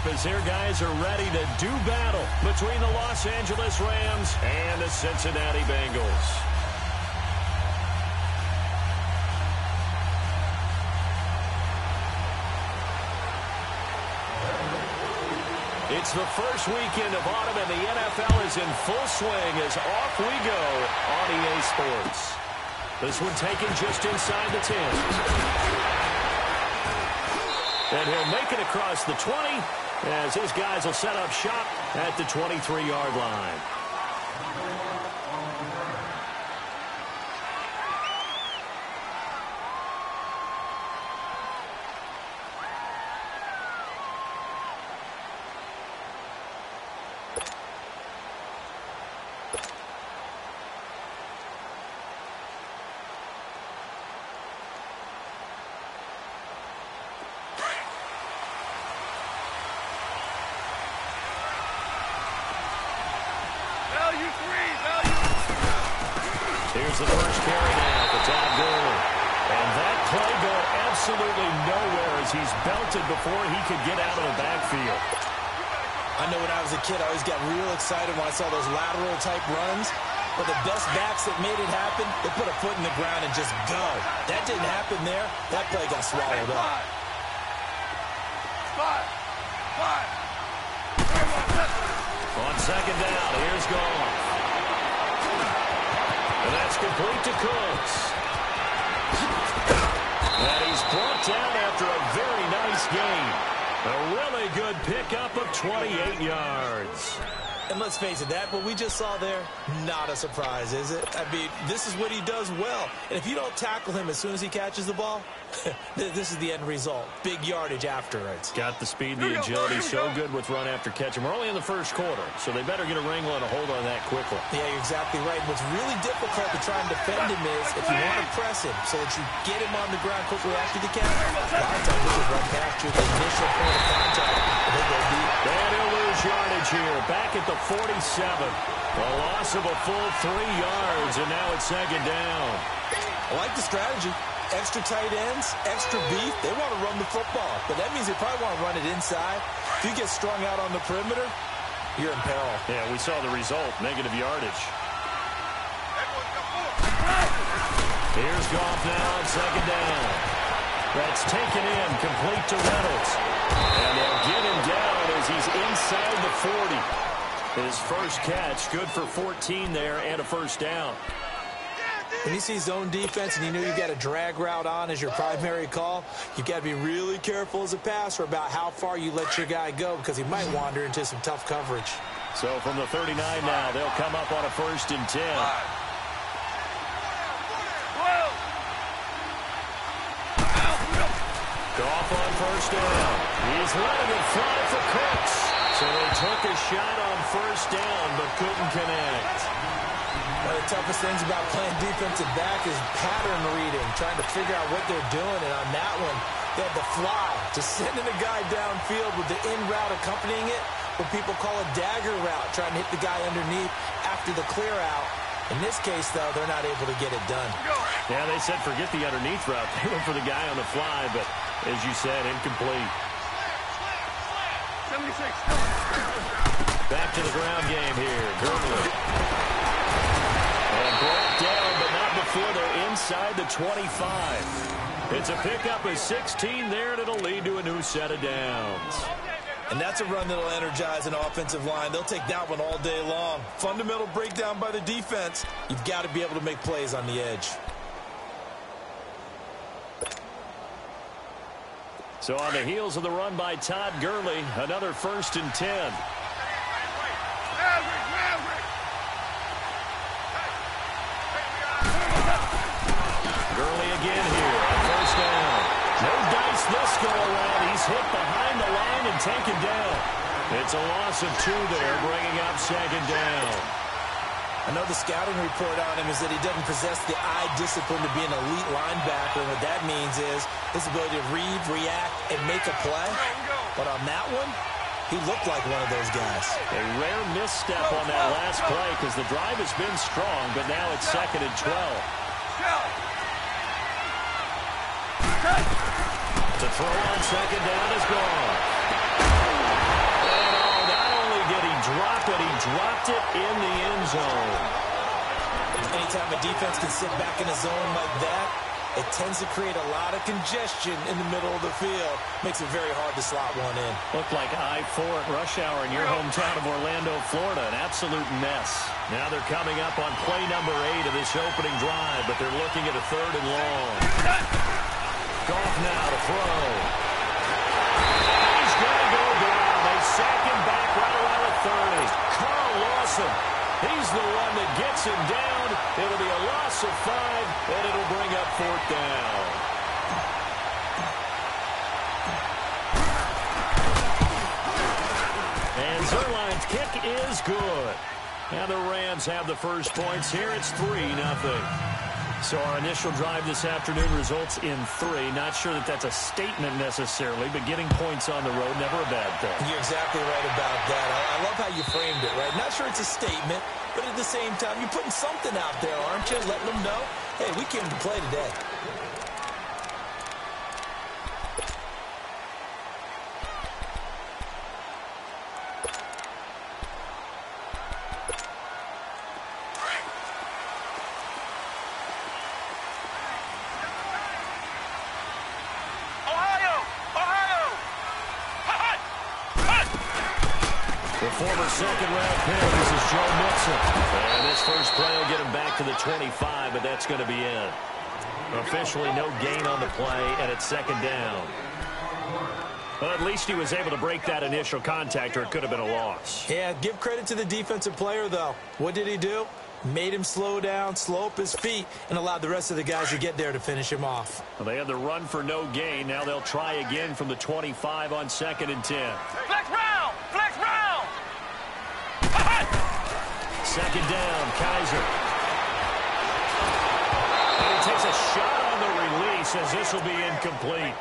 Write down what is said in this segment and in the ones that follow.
as their guys are ready to do battle between the Los Angeles Rams and the Cincinnati Bengals. It's the first weekend of autumn, and the NFL is in full swing as off we go on EA Sports. This one taken just inside the 10. And he'll make it across the 20 as his guys will set up shop at the 23-yard line. Here's the first carry now for Todd Gurley. And that play going absolutely nowhere as he's belted before he could get out of the backfield. I know when I was a kid, I always got real excited when I saw those lateral-type runs. But the best backs that made it happen, they put a foot in the ground and just go. That didn't happen there. That play got swallowed up. On second down, here's Goff. And that's complete to Cooks. And he's brought down after a very nice game. A really good pickup of 28 yards. And let's face it, that what we just saw there, not a surprise, is it? I mean, this is what he does well. And if you don't tackle him as soon as he catches the ball, this is the end result. Big yardage afterwards. Got the speed, the agility, so good with run after catch. And we're only in the first quarter, so they better get a wrangle and a hold on that quickly. Yeah, you're exactly right. What's really difficult to try and defend him is if you want to press him so that you get him on the ground quickly after the catch, a lot of times you just run past you at the initial point of contact, and then go deep. And he'll lose yardage here, back at the 47. A loss of a full 3 yards, and now it's second down. I like the strategy. Extra tight ends, extra beef. They want to run the football, but that means they probably want to run it inside. If you get strung out on the perimeter, you're in peril. Yeah, we saw the result, negative yardage. Here's Goff now on second down. That's taken in, complete to Reynolds. And they'll get him down as he's inside the 40. His first catch, good for 14 there and a first down. When you see zone defense and you know you've got a drag route on as your primary call, you've got to be really careful as a passer about how far you let your guy go because he might wander into some tough coverage. So from the 39 now, they'll come up on a 1st and 10. Goff on first down. He's letting it fly for Cooks. So they took a shot on first down but couldn't connect. One of the toughest things about playing defensive back is pattern reading, trying to figure out what they're doing. And on that one, they had the fly, just sending a guy downfield with the in route accompanying it, what people call a dagger route, trying to hit the guy underneath after the clear out. In this case, though, they're not able to get it done. Yeah, they said forget the underneath route. They went for the guy on the fly, but as you said, incomplete. 76. Back to the ground game here. Gurley. And brought down, but not before they're inside the 25. It's a pickup of 16 there, and it'll lead to a new set of downs. And that's a run that'll energize an offensive line. They'll take that one all day long. Fundamental breakdown by the defense. You've got to be able to make plays on the edge. So on the heels of the run by Todd Gurley, another 1st and 10. Gurley again here on first down. No dice this go around. He's hit behind the line and taken down. It's a loss of 2 there, bringing up second down. I know the scouting report on him is that he doesn't possess the eye discipline to be an elite linebacker. And what that means is his ability to read, react, and make a play. But on that one, he looked like one of those guys. A rare misstep on that last play because the drive has been strong, but now it's 2nd and 12. To throw on second down is gone. dropped it in the end zone. Anytime a defense can sit back in a zone like that, it tends to create a lot of congestion in the middle of the field. Makes it very hard to slot one in. Looked like I-4 at rush hour in your hometown of Orlando, Florida. An absolute mess. Now they're coming up on play number 8 of this opening drive, but they're looking at a 3rd and long. Goff now to throw. He's going to go down. They sack him back right around the 30. Carl Lawson. He's the one that gets him down. It'll be a loss of 5, and it'll bring up 4th down. And Zerline's kick is good. And the Rams have the first points here. It's 3-0. So our initial drive this afternoon results in 3. Not sure that that's a statement necessarily, but getting points on the road, never a bad thing. You're exactly right about that. I love how you framed it, right? Not sure it's a statement, but at the same time, you're putting something out there, aren't you? Letting them know, hey, we came to play today. Former second-round pick, this is Joe Mixon. And this first play will get him back to the 25, but that's going to be it. Officially no gain on the play, and it's 2nd down. Well, at least he was able to break that initial contact, or it could have been a loss. Yeah, give credit to the defensive player, though. What did he do? Made him slow down, slow up his feet, and allowed the rest of the guys to get there to finish him off. Well, they had the run for no gain. Now they'll try again from the 25 on 2nd and 10. Flex round! Flex round! 2nd down, Kaiser. And he takes a shot on the release as this will be incomplete.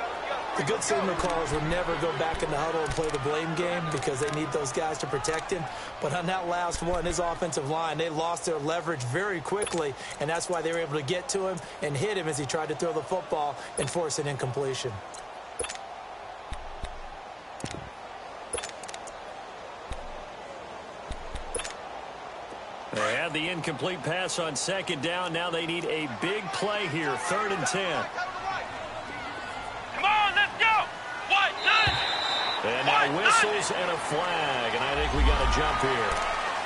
The good signal callers would never go back in the huddle and play the blame game because they need those guys to protect him. But on that last one, his offensive line, they lost their leverage very quickly, and that's why they were able to get to him and hit him as he tried to throw the football and force an incompletion. They had the incomplete pass on 2nd down. Now they need a big play here, 3rd and 10. Come on, let's go! What? And now whistles and a flag, and I think we got a jump here.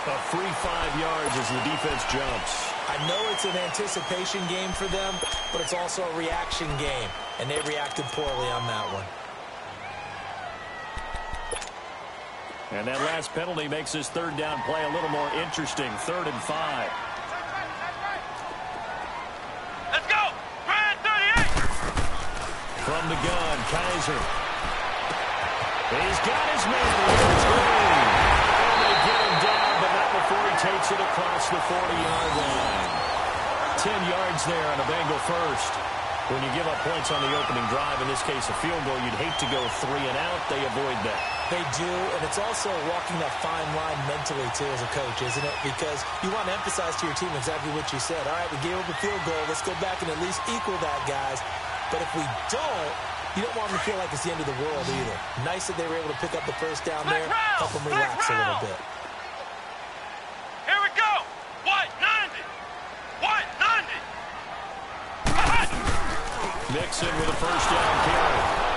A free 5 yards as the defense jumps. I know it's an anticipation game for them, but it's also a reaction game, and they reacted poorly on that one. And that last penalty makes this 3rd down play a little more interesting. 3rd and 5. Let's go! Brand 38! From the gun, Kaiser. He's got his man. It's good. And they get him down, but not before he takes it across the 40-yard line. 10 yards there on a Bengal first. When you give up points on the opening drive, in this case a field goal, you'd hate to go 3 and out. They avoid that. They do, and it's also walking that fine line mentally, too, as a coach, isn't it? Because you want to emphasize to your team exactly what you said. All right, we gave up a field goal. Let's go back and at least equal that, guys. But if we don't, you don't want them to feel like it's the end of the world either. Nice that they were able to pick up the first down there, help them relax a little bit. Here we go! What? 90! What? 90! Mixon with a first down carry.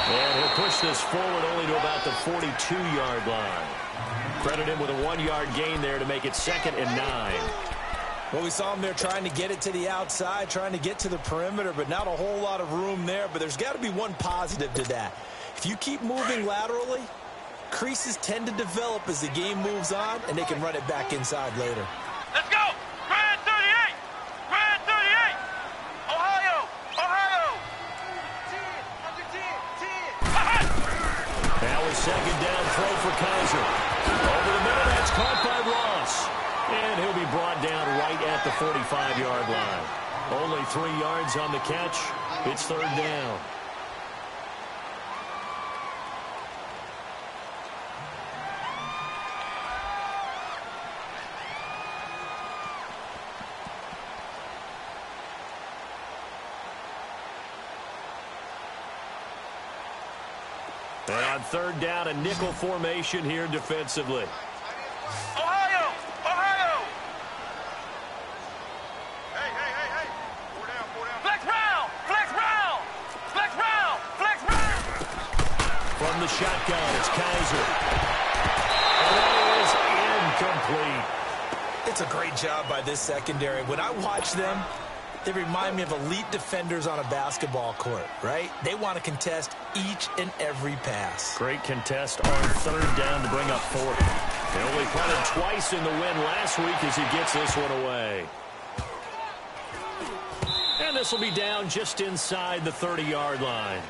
And he'll push this forward only to about the 42-yard line. Credit him with a 1-yard gain there to make it 2nd and 9. Well, we saw him there trying to get it to the outside, trying to get to the perimeter, but not a whole lot of room there. But there's got to be one positive to that. If you keep moving laterally, creases tend to develop as the game moves on, and they can run it back inside later. Let's go! Brand 38! Brand 38! Ohio! Ohio! 10, 10. Now a 2nd down throw for Kaiser. Over the middle, that's caught by Ross. And he'll be brought down right at the 45-yard line. Only 3 yards on the catch. It's 3rd down. And on third down, a nickel formation here defensively. Ohio! Ohio! Hey! Four down. Flex round! Flex round! Flex round! Flex round! From the shotgun, it's Kaiser. And that is incomplete. It's a great job by this secondary. When I watch them, they remind me of elite defenders on a basketball court, right? They want to contest each and every pass. Great contest on third down to bring up fourth. They only punted twice in the win last week as he gets this one away. And this will be down just inside the 30-yard line.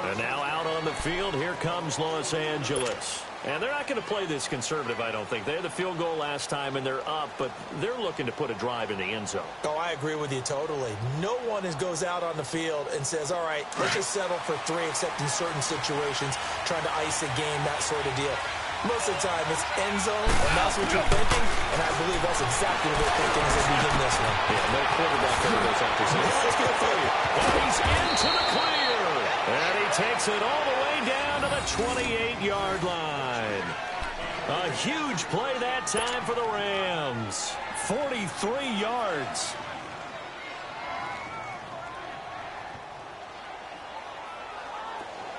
And now out on the field, here comes Los Angeles. And they're not going to play this conservative, I don't think. They had the field goal last time, and they're up, but they're looking to put a drive in the end zone. Oh, I agree with you totally. No one goes out on the field and says, all right, let's just settle for 3, except in certain situations, trying to ice a game, that sort of deal. Most of the time, it's end zone, and that's what you're thinking, and I believe that's exactly what they're thinking as they begin this one. Yeah, no quarterback ever goes out there saying, let's get through. And he's into the clear. And he takes it all the way down to the 28-yard line. A huge play that time for the Rams. 43 yards.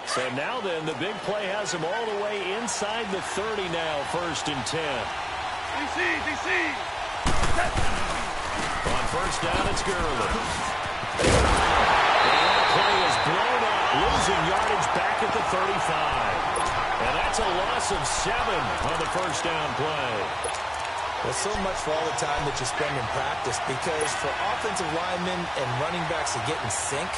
So now then, the big play has him all the way inside the 30 now, 1st and 10. DC! On first down, it's Gurley. And that play is blown up, losing yardage back at the 35. And that's a loss of 7 on the first down play. Well, so much for all the time that you spend in practice, because for offensive linemen and running backs to get in sync,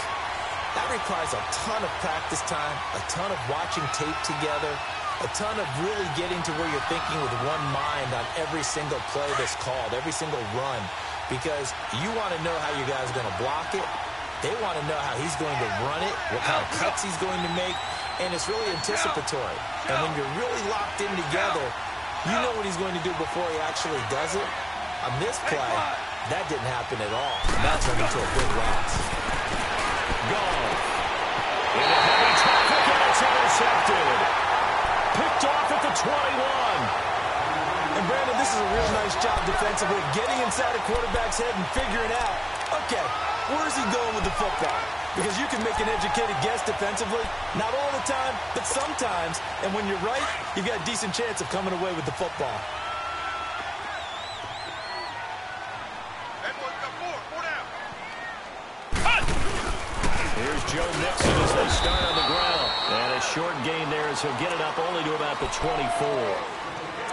that requires a ton of practice time, a ton of watching tape together, a ton of really getting to where you're thinking with one mind on every single play that's called, every single run, because you want to know how you guys are going to block it. They want to know how he's going to run it, what kind of cuts he's going to make, and it's really anticipatory. And when you're really locked in together, you know what he's going to do before he actually does it. On this play, that didn't happen at all. That turned into a big loss. Gone. Into heavy traffic, and it's intercepted. Picked off at the 21. And Brandon, this is a real nice job defensively, getting inside a quarterback's head and figuring out, okay, where's he going with the football? Because you can make an educated guess defensively, not all the time, but sometimes. And when you're right, you've got a decent chance of coming away with the football. Here's Joe Mixon as they start on the ground. And a short gain there as he'll get it up only to about the 24.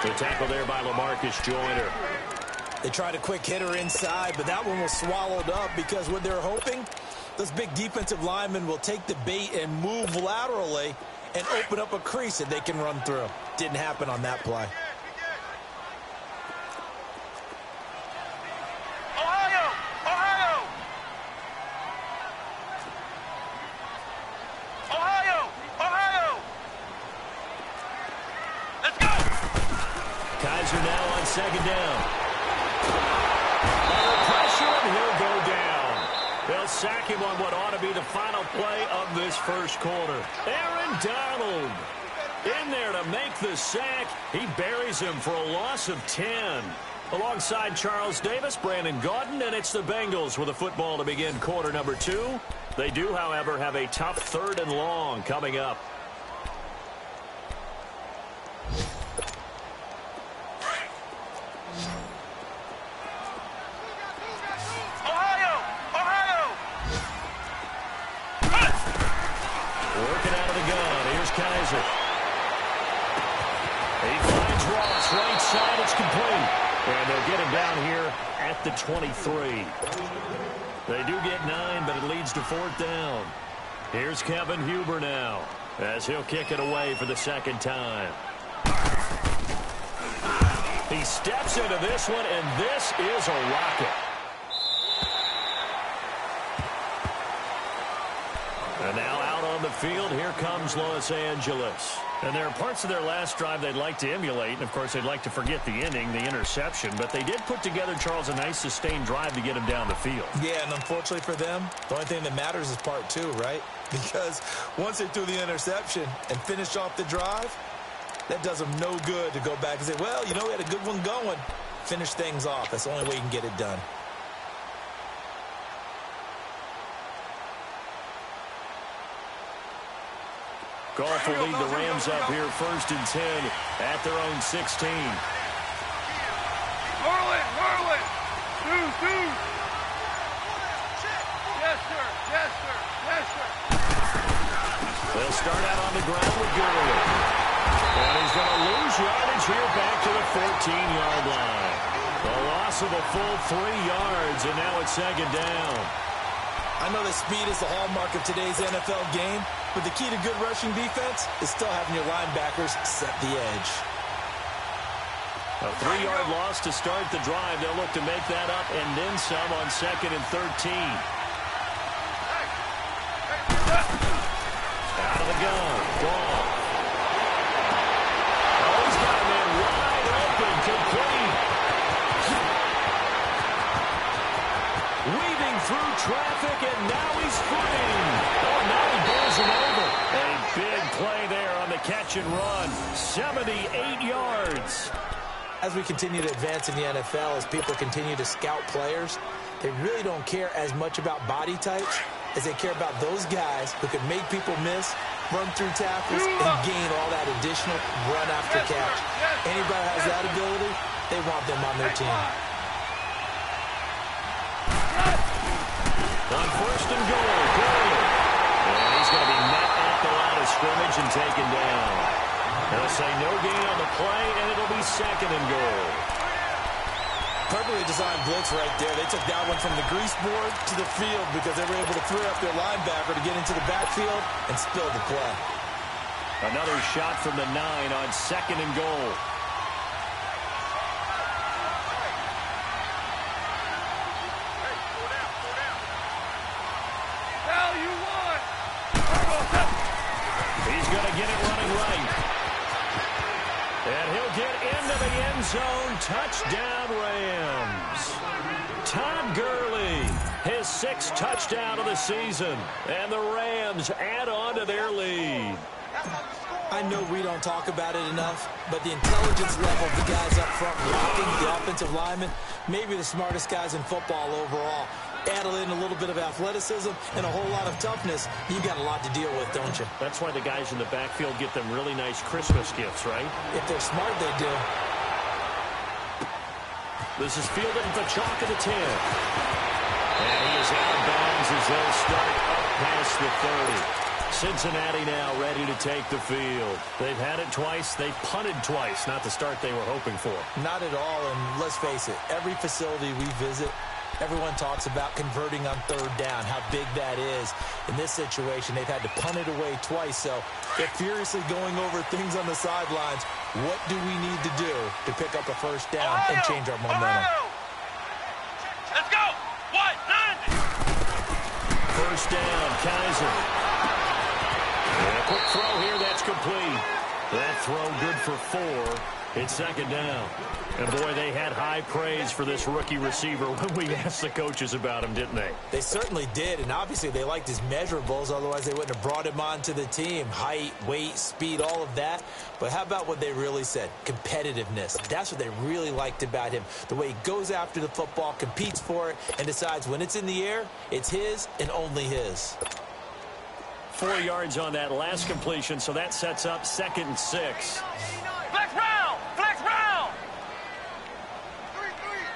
The tackle there by LaMarcus Joyner. They tried a quick hitter inside, but that one was swallowed up because what they're hoping, those big defensive linemen will take the bait and move laterally and open up a crease that they can run through. Didn't happen on that play. Kaiser now on second down. Under pressure, and he'll go down. They'll sack him on what ought to be the final play of this first quarter. Aaron Donald in there to make the sack. He buries him for a loss of 10. Alongside Charles Davis, Brandon Gaudin, and it's the Bengals with a football to begin quarter number 2. They do, however, have a tough 3rd and long coming up. Working out of the gun. Here's Kaiser. He finds Ross. Right side. It's complete. And they'll get him down here at the 23. They do get 9, but it leads to 4th down. Here's Kevin Huber now as he'll kick it away for the 2nd time. He steps into this one, and this is a rocket. And now out on the field, here comes Los Angeles. And there are parts of their last drive they'd like to emulate. And, of course, they'd like to forget the inning, the interception. But they did put together, Charles, a nice sustained drive to get him down the field. Yeah, and unfortunately for them, the only thing that matters is part 2, right? because once they threw the interception and finished off the drive, that does them no good to go back and say, well, you know, we had a good one going. Finish things off. That's the only way you can get it done. Goff will lead the Rams up here 1st and 10 at their own 16. Hurl it, hurl it. Dude. Yes, sir. Yes, sir. Yes, sir. They'll start out on the ground with Gurley. And he's going to lose yardage here back to the 14-yard line. The loss of a full 3 yards, and now it's 2nd down. I know that speed is the hallmark of today's NFL game, but the key to good rushing defense is still having your linebackers set the edge. A 3-yard loss to start the drive. They'll look to make that up and then some on 2nd and 13. Out of the gun. Goff. Oh, he's got a man wide open. Complete. Weaving through traffic, and now he's free. Oh, now he bowls him over. A big play there on the catch and run. 78 yards. As we continue to advance in the NFL, as people continue to scout players, they really don't care as much about body types as they care about those guys who can make people miss, run through tackles, and gain all that additional run after catch. Anybody who has that ability, they want them on their team. On 1st and goal, Gurley. And he's going to be met at the line of scrimmage and taken down. They'll say no gain on the play, and it'll be 2nd and goal. Perfectly designed blitz right there. They took that one from the grease board to the field because they were able to free up their linebacker to get into the backfield and spill the play. Another shot from the 9 on 2nd and goal. He's going to get it running right. And he'll get into the end zone. Touchdown, Rams. Todd Gurley, his 6th touchdown of the season. And the Rams add on to their lead. I know we don't talk about it enough, but the intelligence level of the guys up front blocking, the offensive linemen, maybe the smartest guys in football overall. Add in a little bit of athleticism and a whole lot of toughness, you got a lot to deal with, don't you? That's why the guys in the backfield get them really nice Christmas gifts, right? If they're smart, they do. This is fielded at the chalk of the 10. And he is out of bounds as they'll start up past the 30. Cincinnati now ready to take the field. They've had it twice. They've punted twice. Not the start they were hoping for. Not at all, and let's face it, every facility we visit, everyone talks about converting on 3rd down, how big that is. In this situation, they've had to punt it away twice, so they're furiously going over things on the sidelines. What do we need to do to pick up a 1st down and change our momentum? Let's go! 190! 1st down, Kaiser. And a quick throw here, that's complete. That throw good for 4. It's 2nd down. And, boy, they had high praise for this rookie receiver when we asked the coaches about him, didn't they? They certainly did, and obviously they liked his measurables. Otherwise, they wouldn't have brought him onto the team. Height, weight, speed, all of that. But how about what they really said? Competitiveness. That's what they really liked about him. The way he goes after the football, competes for it, and decides when it's in the air, it's his and only his. 4 yards on that last completion, so that sets up 2nd and 6. Flex round! Flex round!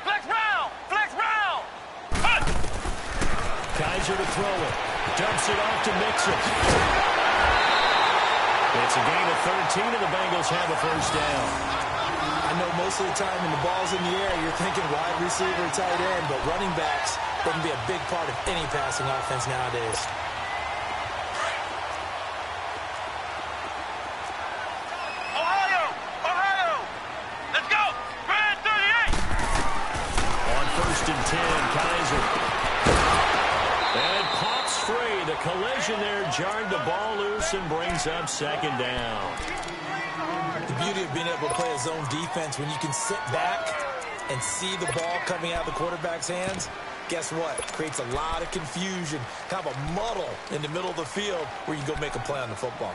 Flex round! Flex round! Cut! Kaiser to throw it. Dumps it off to Mixon. It's a gain of 13, and the Bengals have a 1st down. I know most of the time when the ball's in the air, you're thinking wide receiver, tight end, but running backs can be a big part of any passing offense nowadays. And 10, Kaiser. And it pops free. The collision there jarred the ball loose and brings up 2nd down. The beauty of being able to play a zone defense when you can sit back and see the ball coming out of the quarterback's hands guess what? Creates a lot of confusion, kind of a muddle in the middle of the field where you go make a play on the football.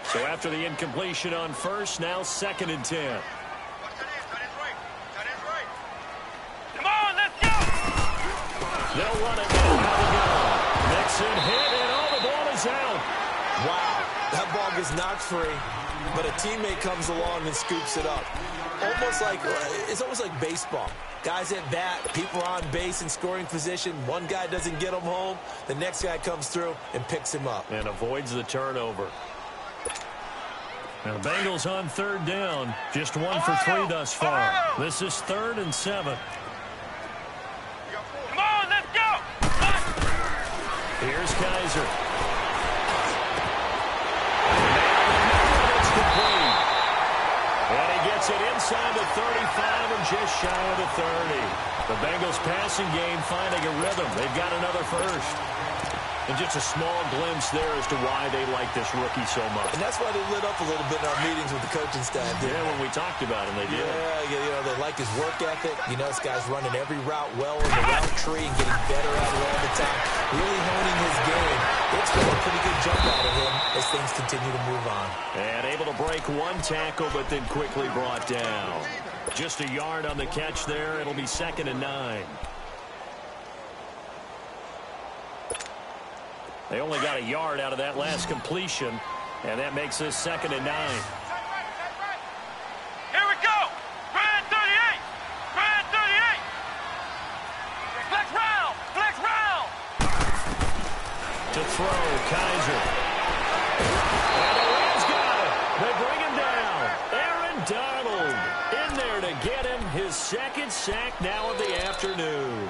So after the incompletion on first, now 2nd and 10. Come on, let's go! They'll run it now. How to go? Nixon hit, and all the ball is out. Wow, that ball gets knocked free, but a teammate comes along and scoops it up. It's almost like baseball. Guys at bat, people are on base in scoring position. One guy doesn't get him home. The next guy comes through and picks him up. And avoids the turnover. Now the Bengals on 3rd down. Just 1 for 3 thus far. This is 3rd and 7. Come on, let's go! Here's Kaiser. It's complete. And he gets it inside the 35 and just shy of the 30. The Bengals passing game finding a rhythm. They've got another first. And just a small glimpse there as to why they like this rookie so much. And that's why they lit up a little bit in our meetings with the coaching staff. Yeah, when we talked about him, they did. Yeah, they like his work ethic. This guy's running every route well in the route tree and getting better at it all the time. Really honing his game. It's been a pretty good jump out of him as things continue to move on. And able to break one tackle, but then quickly brought down. Just a yard on the catch there. It'll be 2nd and 9. They only got a yard out of that last completion, and that makes this 2nd and 9. Here we go! Grand 38! Grand 38! Flex round! Flex round! To throw, Kaiser. And the Rams got it. They bring him down. Aaron Donald in there to get him his 2nd sack now of the afternoon.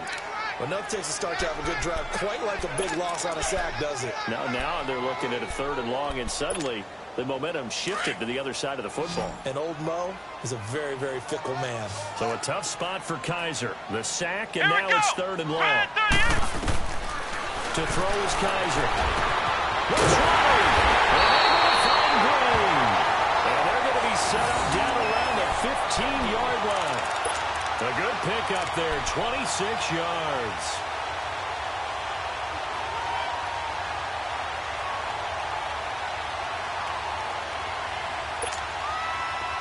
Enough takes a start to have a good drive. Quite like a big loss on a sack, does it? Now they're looking at a 3rd and long, and suddenly the momentum shifted to the other side of the football. And old Mo is a very, very fickle man. So a tough spot for Kaiser. The sack, and now it's 3rd and long. To throw is Kaiser. Let's roll! And they're going to be set up down around the 15-yard line. A good pickup there, 26 yards.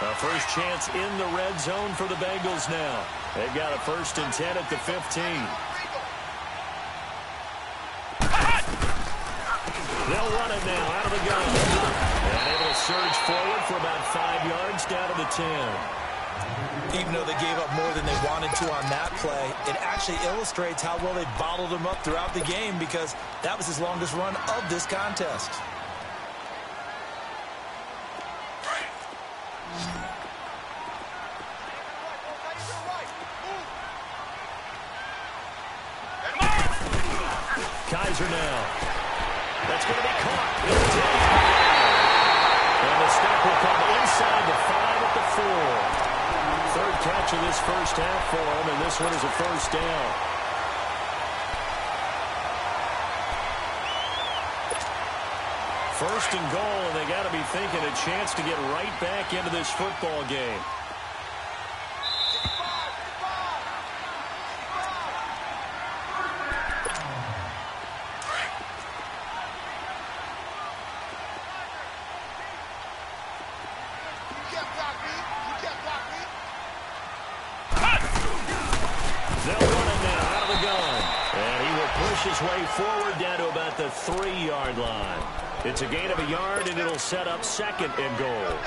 A first chance in the red zone for the Bengals now. They've got a 1st and 10 at the 15. They'll run it now out of the gun. And able to surge forward for about 5 yards down to the 10. Even though they gave up more than they wanted to on that play, it actually illustrates how well they bottled him up throughout the game because that was his longest run of this contest. Kaiser now. That's going to be caught. And the stop will come inside the 5 at the 4. 3rd catch of this first half for him, and this one is a 1st down. First and goal, and they got to be thinking a chance to get right back into this football game. His way forward down to about the 3-yard line. It's a gain of a yard, and it'll set up 2nd and goal.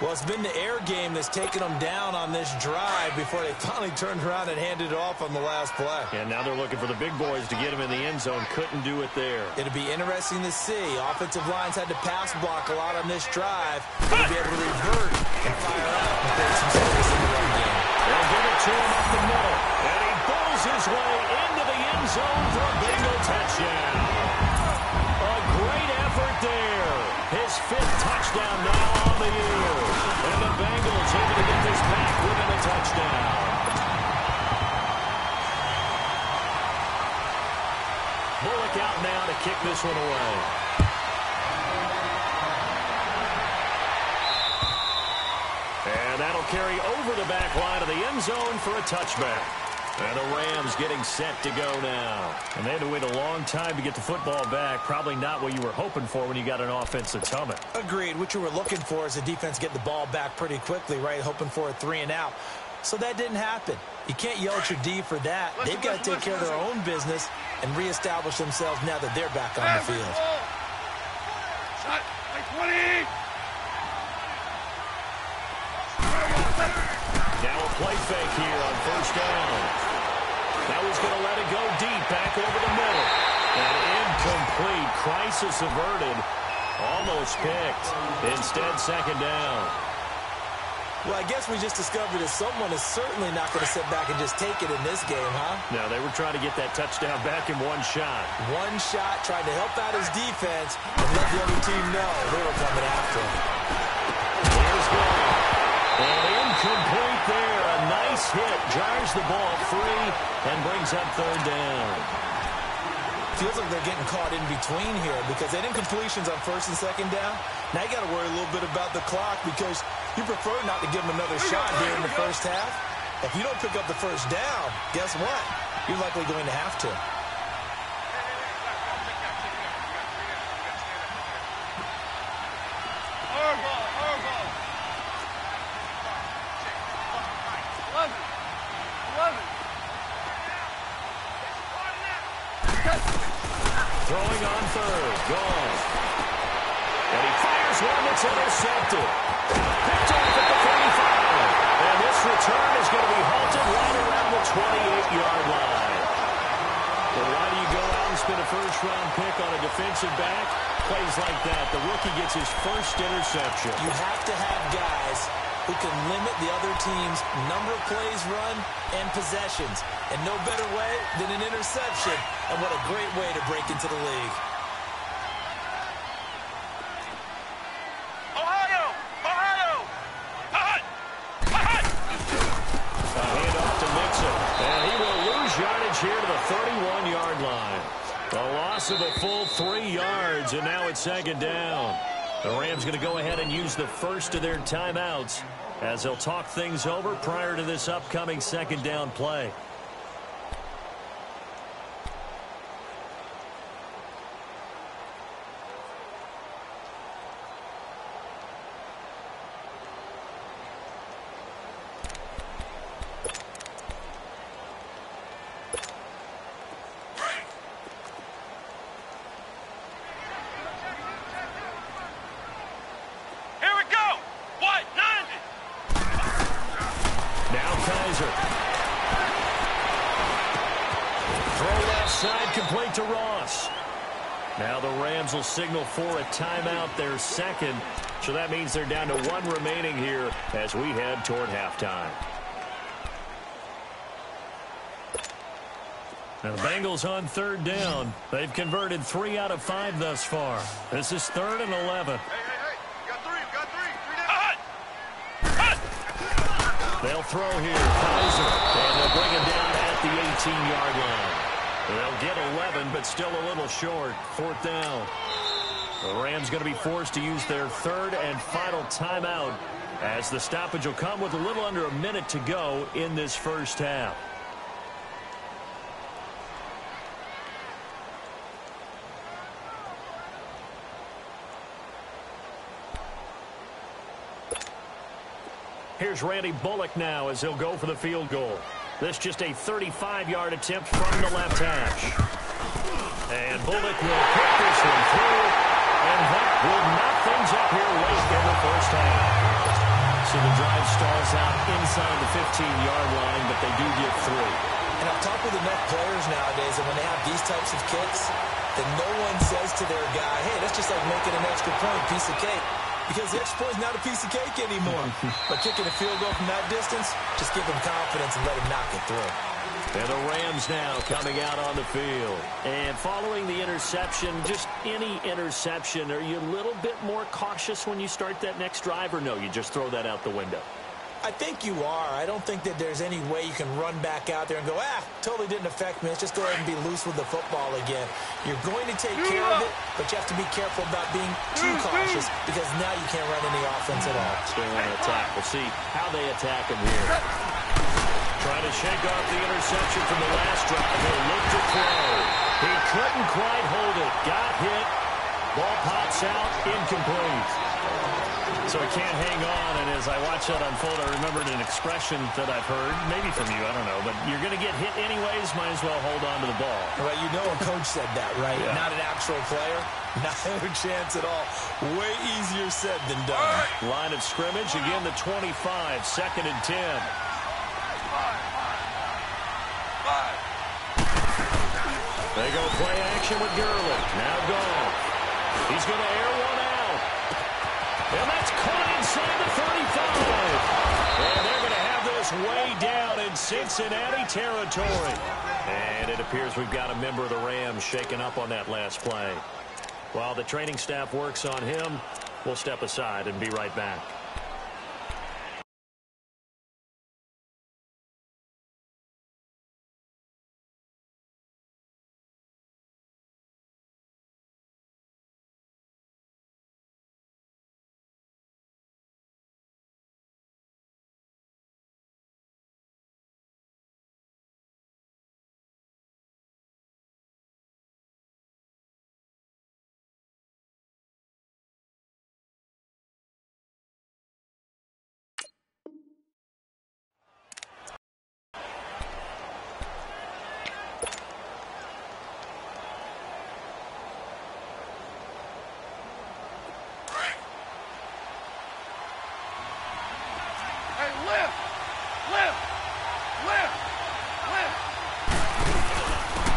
Well, it's been the air game that's taken them down on this drive before they finally turned around and handed it off on the last play. And now they're looking for the big boys to get him in the end zone. Couldn't do it there. It'll be interesting to see. Offensive lines had to pass block a lot on this drive. They'll be able to revert and fire out and create some space in the run game. They'll give it to him up the middle. And he bulls his way into the end zone for a Bengal touchdown. A great effort there. His 5th touchdown now on the year. And the Bengals able to get this back within a touchdown. Bullock out now to kick this one away. And that'll carry over the back line of the end end zone for a touchback. And the Rams getting set to go now. And they had to wait a long time to get the football back. Probably not what you were hoping for when you got an offensive helmet. Agreed. What you were looking for is the defense get the ball back pretty quickly, right? Hoping for a 3-and-out. So that didn't happen. You can't yell at your D for that. They've got to take care of their own business and reestablish themselves now that they're back on the field. Shot, like 20. Now a play fake here on first down. That was going to let it go deep, back over the middle. And incomplete. Crisis averted. Almost picked. Instead, second down. Well, I guess we just discovered that someone is certainly not going to sit back and just take it in this game, huh? No, they were trying to get that touchdown back in one shot. One shot, trying to help out his defense and let the other team know they were coming after him. Here's Gordon. And incomplete there. A nice hit. Jars the ball free and brings up third down. Feels like they're getting caught in between here because they didn't completions on first and second down. Now you got to worry a little bit about the clock because you prefer not to give them another shot here in the first half. If you don't pick up the first down, guess what? You're likely going to have to. Throwing on third. Gone. And he fires one that's intercepted. Picked off at the 35. And this return is going to be halted right around the 28-yard line. Well, why do you go out and spend a first-round pick on a defensive back? Plays like that. The rookie gets his first interception. You have to have guys who can limit the other team's number of plays run and possessions. And no better way than an interception. And what a great way to break into the league. Ohio! Ohio! A handoff to Mixon. And he will lose yardage here to the 31-yard line. A loss of a full 3 yards, and now it's second down. The Rams going to go ahead and use the first of their timeouts as they'll talk things over prior to this upcoming second down play. Complete to Ross. Now the Rams will signal for a timeout, their second. So that means they're down to 1 remaining here as we head toward halftime. Now the Bengals on third down. They've converted 3 out of 5 thus far. This is 3rd and 11. Hey, got three down. They'll throw here. Kaiser. And they'll bring him down at the 18-yard line. They'll get 11, but still a little short. 4th down. The Rams going to be forced to use their 3rd and final timeout as the stoppage will come with a little under a minute to go in this first half. Here's Randy Bullock now as he'll go for the field goal. This just a 35-yard attempt from the left hash. And Bullock will pick this one through, and that will knock things up here late in the first half. So the drive stalls out inside the 15-yard line, but they do get 3. And I've talked with enough players nowadays that when they have these types of kicks, that no one says to their guy, hey, that's just like making an extra point, piece of cake. Because the extra point is not a piece of cake anymore. But kicking a field goal from that distance, just give him confidence and let him knock it through. And the Rams now coming out on the field. And following the interception, just any interception, are you a little bit more cautious when you start that next drive, or no, you just throw that out the window? I think you are. I don't think that there's any way you can run back out there and go, totally didn't affect me. Let's just go ahead and be loose with the football again. You're going to take care of it, but you have to be careful about being too cautious because now you can't run any offense at all. Still want to attack. We'll see how they attack him here. Trying to shake off the interception from the last drive. He'll look to throw. He couldn't quite hold it. Got hit. Ball pops out. Incomplete. So he can't hang on, and as I watch that unfold, I remembered an expression that I've heard, maybe from you, I don't know, but you're going to get hit anyways, might as well hold on to the ball. Well, you know a coach said that, right? Yeah. Not an actual player. Not a chance at all. Way easier said than done. Line of scrimmage, again the 25, 2nd and 10. They go play action with Gurley. Now Goff. He's going to air one out. And that's caught inside the 35. And they're going to have this way down in Cincinnati territory. And it appears we've got a member of the Rams shaken up on that last play. While the training staff works on him, we'll step aside and be right back.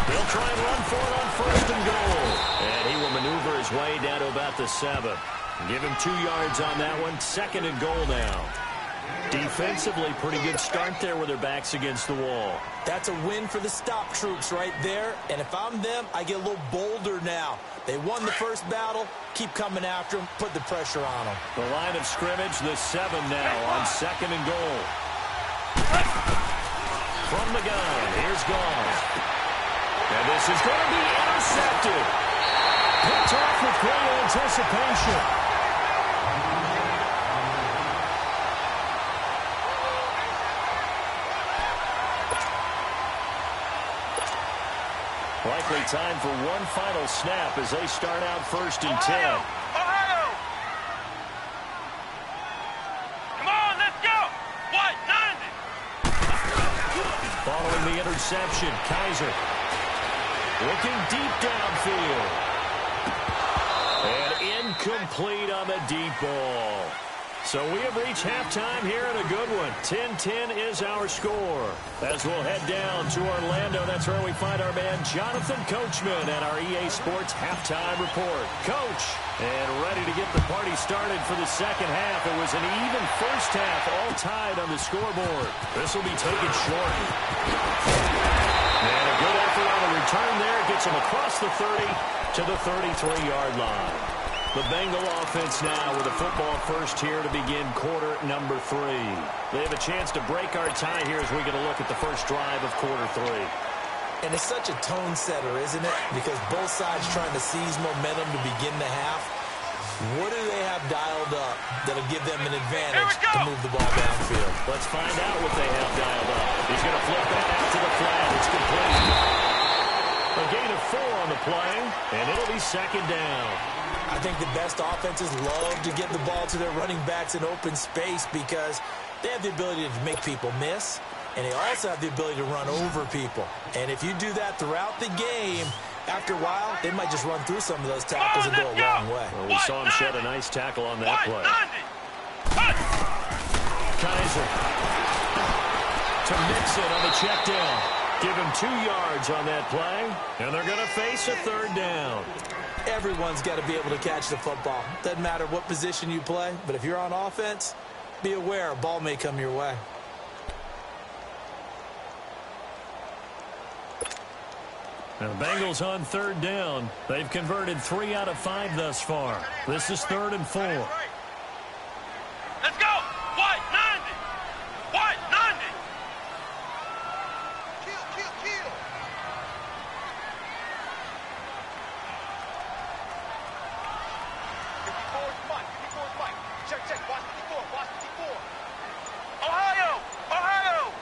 They'll try and run for it on 1st and goal. And he will maneuver his way down to about the 7. Give him 2 yards on that one. 2nd and goal now. Defensively, pretty good start there with their backs against the wall. That's a win for the stop troops right there. And if I'm them, I get a little bolder now. They won the first battle. Keep coming after them. Put the pressure on them. The line of scrimmage, the 7 now on 2nd and goal. From the gun, here's Goff. And this is going to be intercepted. Picked off with great anticipation. Likely time for one final snap as they start out 1st and 10. Ohio! Come on, let's go! What? 90! Following the interception, Kaiser looking deep downfield. And incomplete on the deep ball. So we have reached halftime here in a good one. 10-10 is our score. As we'll head down to Orlando, that's where we find our man Jonathan Coachman and our EA Sports halftime report. Coach, and ready to get the party started for the second half. It was an even first half, all tied on the scoreboard. This will be taken short. And a good effort on the return there. Gets him across the 30 to the 33-yard line. The Bengal offense now with a football first here to begin quarter number 3. They have a chance to break our tie here as we get a look at the first drive of quarter 3. And it's such a tone setter, isn't it? Because both sides trying to seize momentum to begin the half. What do they have dialed up that'll give them an advantage to move the ball downfield? Let's find out what they have dialed up. He's going to flip that out to the flat. It's complete. A gain of 4 on the play, and it'll be 2nd down. I think the best offenses love to get the ball to their running backs in open space because they have the ability to make people miss, and they also have the ability to run over people. And if you do that throughout the game, after a while, they might just run through some of those tackles and go a long way. Well, we saw him shed a nice tackle on that play. Kaiser to Mixon on the check down. Give him 2 yards on that play, and they're going to face a 3rd down. Everyone's got to be able to catch the football. Doesn't matter what position you play, but if you're on offense, be aware a ball may come your way. And the Bengals on 3rd down. They've converted 3 out of 5 thus far. This is 3rd and 4. Let's go! White, 90! White, 90! Kill, kill, kill! Mike. Check, watch 54, watch 54. Ohio! Ohio!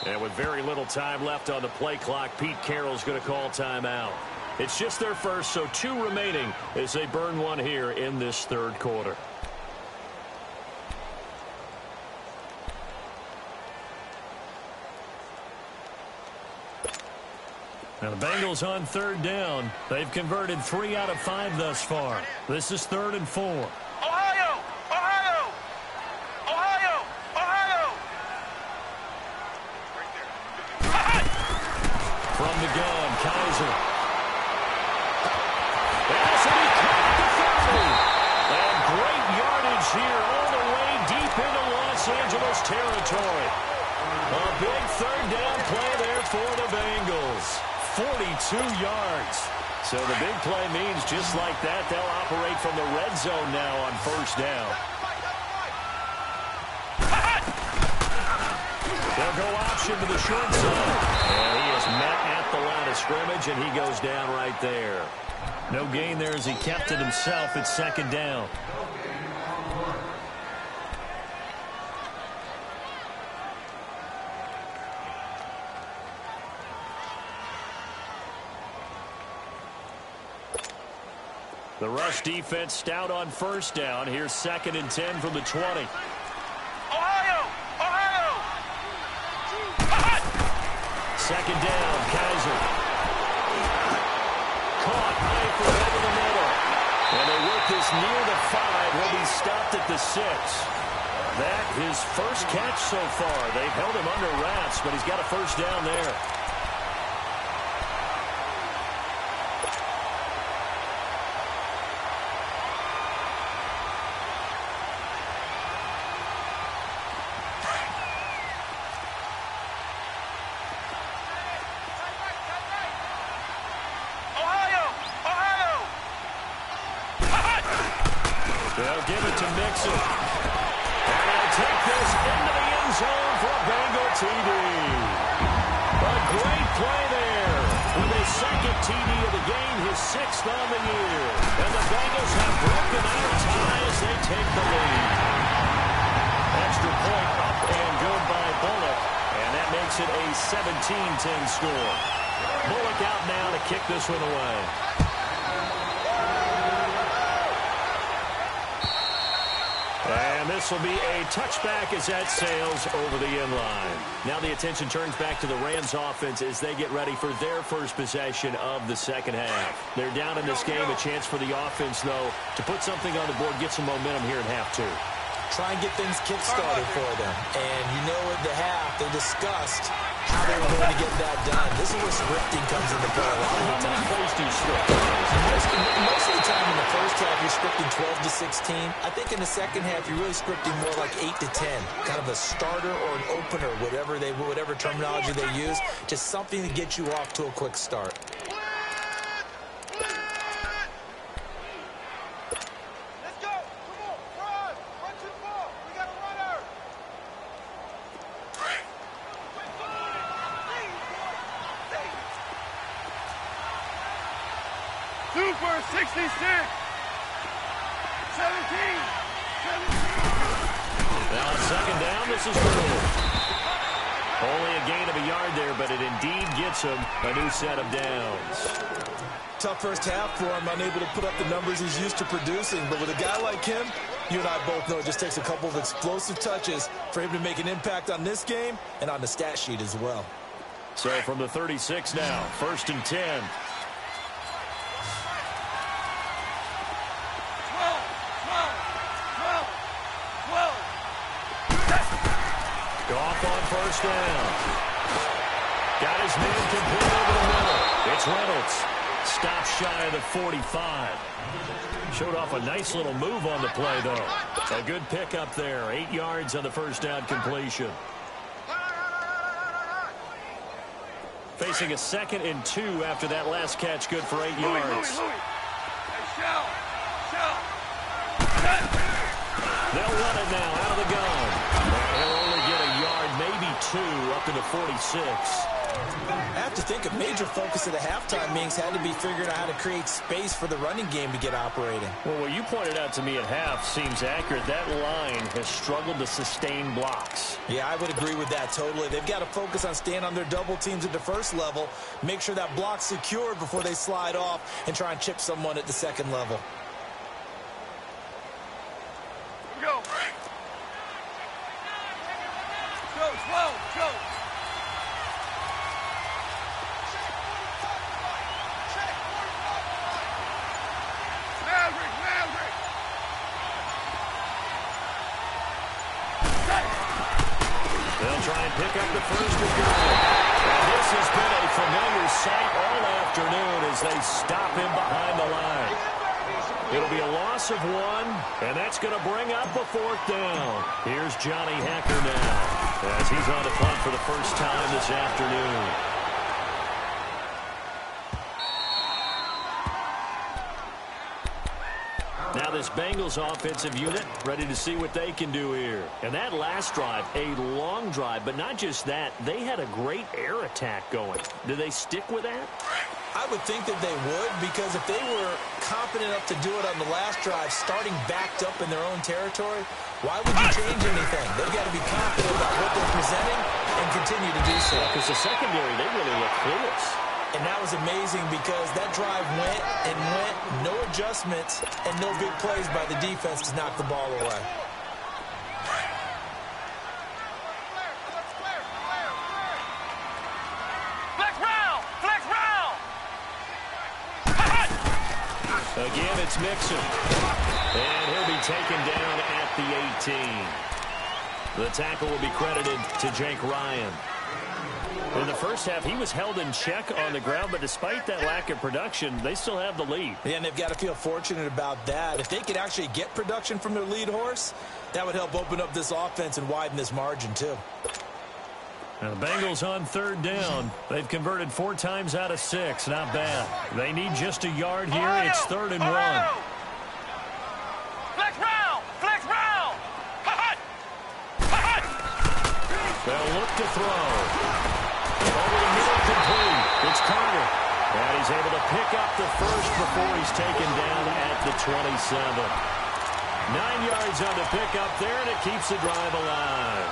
And with very little time left on the play clock, Pete Carroll's going to call timeout. It's just their first, so 2 remaining as they burn one here in this third quarter. Now the Bengals on third down. They've converted 3 out of 5 thus far. This is 3rd and 4. Ohio! Ohio! Ohio! Ohio! From the gun, Kaiser. As he caught the 30. And great yardage here all the way deep into Los Angeles territory. A big third down play there for the Bengals. 42 yards. So the big play means just like that, they'll operate from the red zone now on first down. They'll go option to the short side. And he is met at the line of scrimmage, and he goes down right there. No gain there as he kept it himself at second down. The rush defense stout on first down. Here's 2nd and 10 from the 20. Ohio! Ohio! Second down, Kaiser. Caught high for over the middle. And they work this near the 5. He'll be stopped at the 6. That his first catch so far. They've held him under wraps, but he's got a first down there. They'll give it to Mixon. And they'll take this into the end zone for a Bengal TD. A great play there. With his 2nd TD of the game, his 6th on the year. And the Bengals have broken out tie as they take the lead. Extra point up and good by Bullock. And that makes it a 17-10 score. Bullock out now to kick this one away. And this will be a touchback as that sails over the end line. Now the attention turns back to the Rams offense as they get ready for their first possession of the second half. They're down in this game. A chance for the offense, though, to put something on the board, get some momentum here in half 2. Try and get things kick-started for them. And you know at the half, they discussed how they were going to get that done. This is where scripting comes into play a lot of the time. Most of the time in the first half, you're scripting 12 to 16. I think in the second half, you're really scripting more like 8 to 10. Kind of a starter or an opener, whatever terminology they use. Just something to get you off to a quick start. Super 66. 17. Now on second down, this is Brewer. Only a gain of a yard there, but it indeed gets him a new set of downs. Tough first half for him, unable to put up the numbers he's used to producing. But with a guy like him, you and I both know it just takes a couple of explosive touches for him to make an impact on this game and on the stat sheet as well. So from the 36 now, 1st and 10. Off on first down. Got his man complete over the middle. It's Reynolds. Stopped shy of the 45. Showed off a nice little move on the play, though. A good pickup there. 8 yards on the first down completion. Facing a 2nd and 2 after that last catch. Good for 8 yards. They'll run it now out of the gun. He'll only get a yard, maybe 2, up to the 46. have to think a major focus of the halftime meetings had to be figuring out how to create space for the running game to get operating. Well, what you pointed out to me at half seems accurate. That line has struggled to sustain blocks. Yeah, I would agree with that totally. They've got to focus on staying on their double teams at the first level, make sure that block's secured before they slide off and try and chip someone at the second level. Go. Go, slow, go. They'll try and pick up the first and goal. And this has been a familiar sight all afternoon as they stop him behind the line. It'll be a loss of 1, and that's going to bring up a 4th down. Here's Johnny Hacker now as he's on the punt for the first time this afternoon. Now this Bengals offensive unit ready to see what they can do here. And that last drive, a long drive, but not just that. They had a great air attack going. Do they stick with that? I would think that they would, because if they were confident enough to do it on the last drive, starting backed up in their own territory, why would you change anything? They've got to be confident about what they're presenting and continue to do so. Because the secondary, they really look clueless. And that was amazing because that drive went and went, no adjustments, and no big plays by the defense to knock the ball away. Flex round! Flex round! Again, it's Mixon. And he'll be taken down at the 18. The tackle will be credited to Jake Ryan. In the first half, he was held in check on the ground, but despite that lack of production, they still have the lead. Yeah, and they've got to feel fortunate about that. If they could actually get production from their lead horse, that would help open up this offense and widen this margin, too. Now the Bengals on 3rd down. They've converted 4 times out of 6. Not bad. They need just a yard here. Ohio! It's 3rd and 1. Flex round! Flex round! They'll look to throw. Over the middle, complete. It's Carter. And he's able to pick up the first before he's taken down at the 27. 9 yards on the pickup there, and it keeps the drive alive.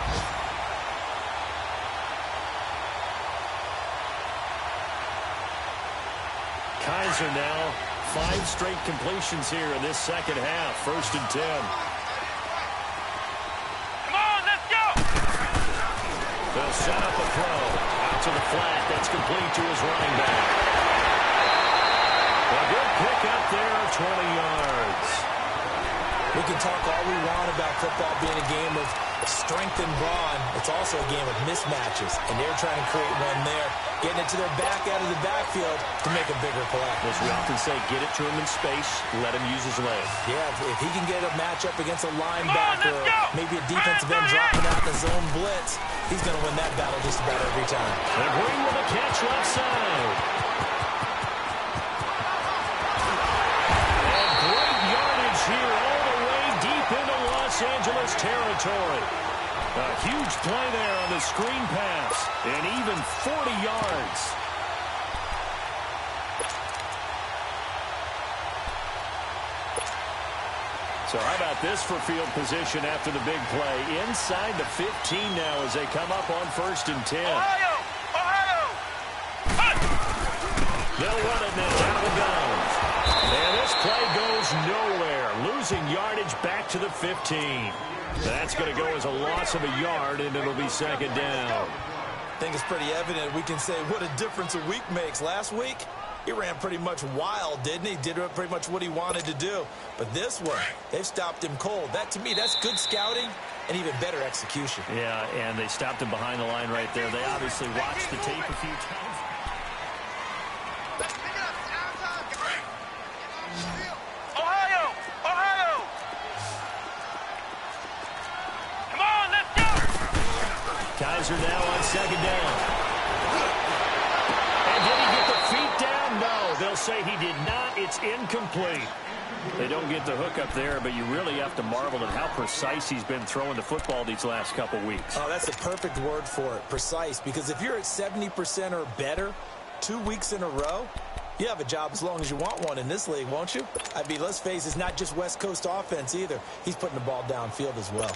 Kaiser now, 5 straight completions here in this second half. 1st and 10. Come on, let's go! They'll set up a throw. Out to the flat. That's complete to his running back. A good pick up there of 20 yards. We can talk all we want about football being a game of strength and brawn. It's also a game of mismatches, and they're trying to create one there, getting it to their back out of the backfield to make a bigger play. As we often say, get it to him in space, let him use his legs. Yeah, if he can get a matchup against a linebacker or maybe a defensive end dropping out the zone blitz, he's going to win that battle just about every time. And Green with a catch left side. And great yardage here all the way deep into Los Angeles territory. A huge play there on the screen pass, and even 40 yards. So how about this for field position after the big play? Inside the 15 now as they come up on 1st and 10. Ohio! Ohio! They'll run it now out of bounds. And this play goes nowhere. Losing yardage back to the 15. That's going to go as a loss of a yard, and it'll be 2nd down. I think it's pretty evident. We can say what a difference a week makes. Last week, he ran pretty much wild, didn't he? Did pretty much what he wanted to do. But this one, they've stopped him cold. That, to me, that's good scouting and even better execution. Yeah, and they stopped him behind the line right there. They obviously watched the tape a few times. Ohio! Ohio! Come on, let's go! Kaiser now on 2nd down. And did he get the feet down? No, they'll say he did not. It's incomplete. They don't get the hook up there, but you really have to marvel at how precise he's been throwing the football these last couple weeks. Oh, that's a perfect word for it, precise, because if you're at 70% or better 2 weeks in a row, you have a job as long as you want one in this league, won't you? I mean, let's face it, it's not just West Coast offense either. He's putting the ball downfield as well.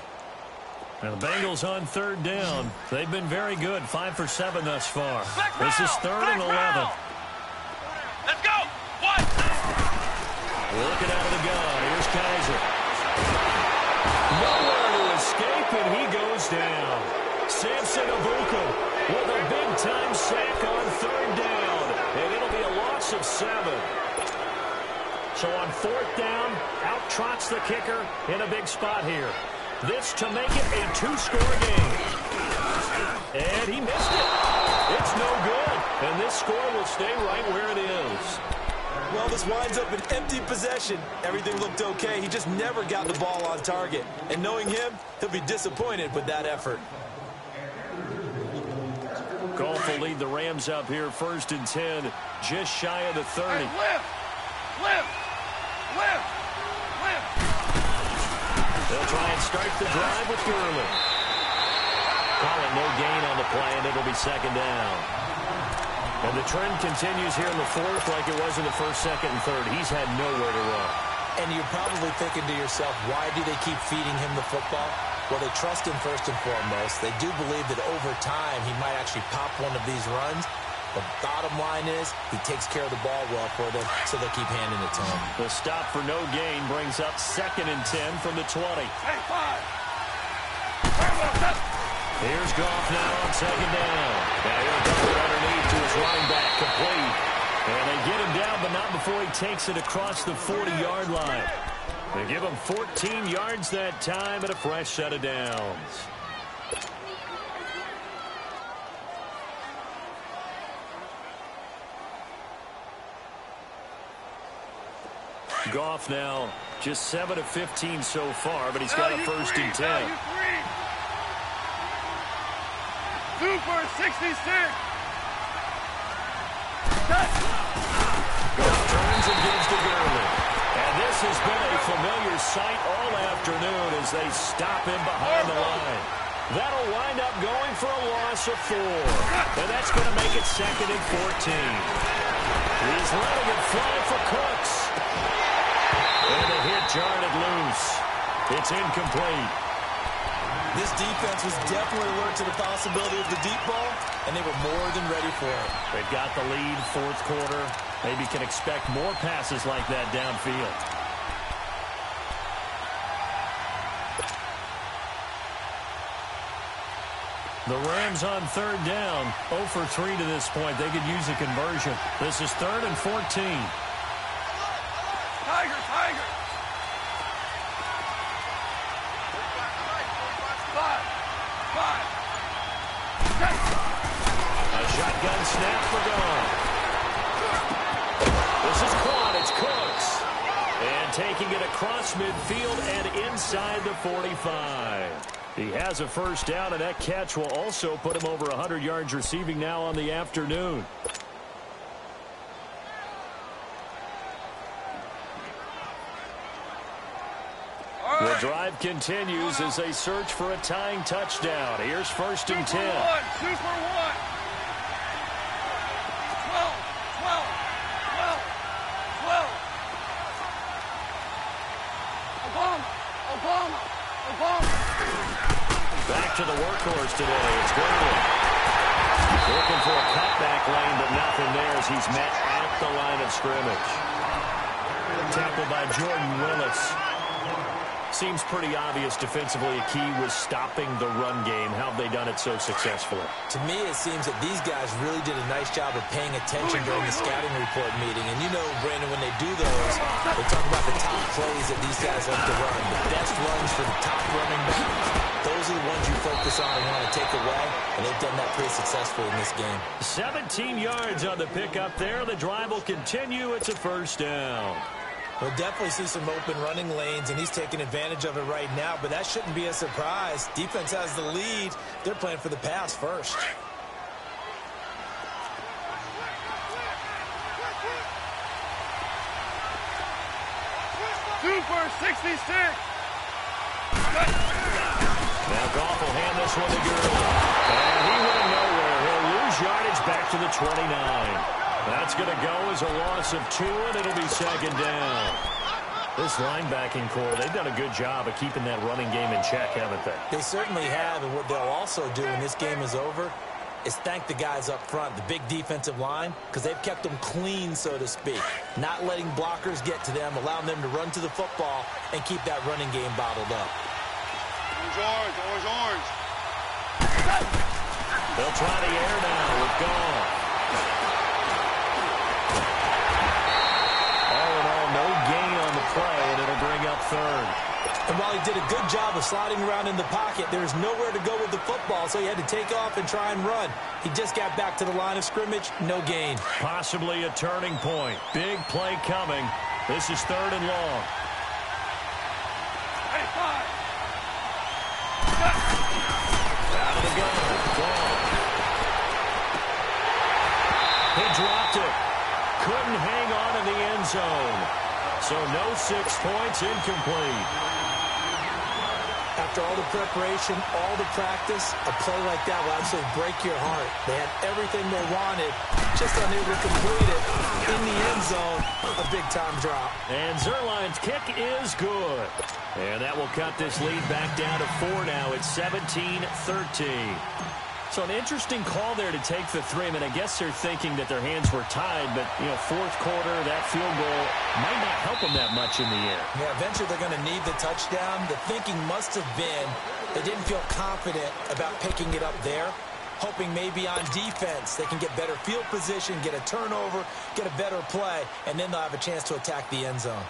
And the Bengals on third down. They've been very good, 5 for 7 thus far. This is third and 11. Let's go. One. Looking out of the gun. Here's Kaiser. Nowhere to escape, and he goes down. Samson Abuka with a big-time sack on third down. And it'll be a loss of 7. So on fourth down, out trots the kicker in a big spot here. This to make it a 2-score game. And he missed it. It's no good. And this score will stay right where it is. Well, this winds up an empty possession. Everything looked okay. He just never got the ball on target. And knowing him, he'll be disappointed with that effort. Goff will lead the Rams up here, 1st and 10, just shy of the 30. Hey, lift. They'll try and start the drive with Gurley. Calling no gain on the play, and it'll be 2nd down. And the trend continues here in the 4th like it was in the 1st, 2nd, and 3rd. He's had nowhere to run. And you're probably thinking to yourself, why do they keep feeding him the football? Well, they trust him first and foremost. They do believe that over time he might actually pop one of these runs. The bottom line is he takes care of the ball well for them, so they keep handing it to him. The stop for no gain brings up 2nd and 10 from the 20. Hey, 5. Here's Goff now on 2nd down. Now he'll dump it underneath to his running back, complete. And they get him down, but not before he takes it across the 40-yard line. They give him 14 yards that time and a fresh set of downs. Goff now just 7 of 15 so far, but he's got a 1st and 10. Super 66. Goff turns and gives to Gurley. And this has been a familiar sight all afternoon as they stop him behind the line. That'll wind up going for a loss of 4. And that's going to make it 2nd and 14. He's letting it fly for Cooks. And the hit jarred it loose. It's incomplete. This defense was definitely alert to the possibility of the deep ball, and they were more than ready for it. They've got the lead, 4th quarter. Maybe can expect more passes like that downfield. The Rams on 3rd down, 0 for 3 to this point. They could use a conversion. This is 3rd and 14. Tiger. A shotgun snap for Goff. This is caught. It's Cooks. And taking it across midfield and inside the 45. He has a 1st down, and that catch will also put him over 100 yards receiving now on the afternoon. The drive continues as they search for a tying touchdown. Here's 1st and 10. Super 1. 12. Obama. Back to the workhorse today. It's Gurley. Looking for a cutback lane, but nothing there as he's met at the line of scrimmage. Tackled by Jordan Willis. Seems pretty obvious defensively a key was stopping the run game. How have they done it so successfully? To me, it seems that these guys really did a nice job of paying attention during the scouting report meeting. And you know, Brandon, when they do those, they talk about the top plays that these guys like to run. The best runs for the top running backs. Those are the ones you focus on and want to take away. And they've done that pretty successfully in this game. 17 yards on the pickup there. The drive will continue. It's a 1st down. We'll definitely see some open running lanes, and he's taking advantage of it right now, but that shouldn't be a surprise. Defense has the lead. They're playing for the pass first. Super 66. Now Goff will hand this one to Gurley. And he went nowhere. He'll lose yardage back to the 29. That's going to go as a loss of 2, and it'll be second down. This linebacking core, they've done a good job of keeping that running game in check, haven't they? They certainly have, and what they'll also do when this game is over is thank the guys up front, the big defensive line, because they've kept them clean, so to speak. Not letting blockers get to them, allowing them to run to the football and keep that running game bottled up. Orange, orange, orange. They'll try the air now with Goff. All in all, no gain on the play, and it'll bring up third. And while he did a good job of sliding around in the pocket, there's nowhere to go with the football, so he had to take off and try and run. He just got back to the line of scrimmage, no gain. Possibly a turning point. Big play coming. This is third and long. Hey, 5. Out of the gun. Gone. He dropped it. Couldn't hang on in the end zone. So no 6 points, incomplete. After all the preparation, all the practice, a play like that will absolutely break your heart. They had everything they wanted, just unable to complete it. In the end zone, a big-time drop. And Zerline's kick is good. And that will cut this lead back down to 4 now. It's 17-13. So an interesting call there to take the 3. I mean, I guess they're thinking that their hands were tied, but, you know, fourth quarter, that field goal might not help them that much in the air. Yeah, eventually they're going to need the touchdown. The thinking must have been they didn't feel confident about picking it up there, hoping maybe on defense they can get better field position, get a turnover, get a better play, and then they'll have a chance to attack the end zone.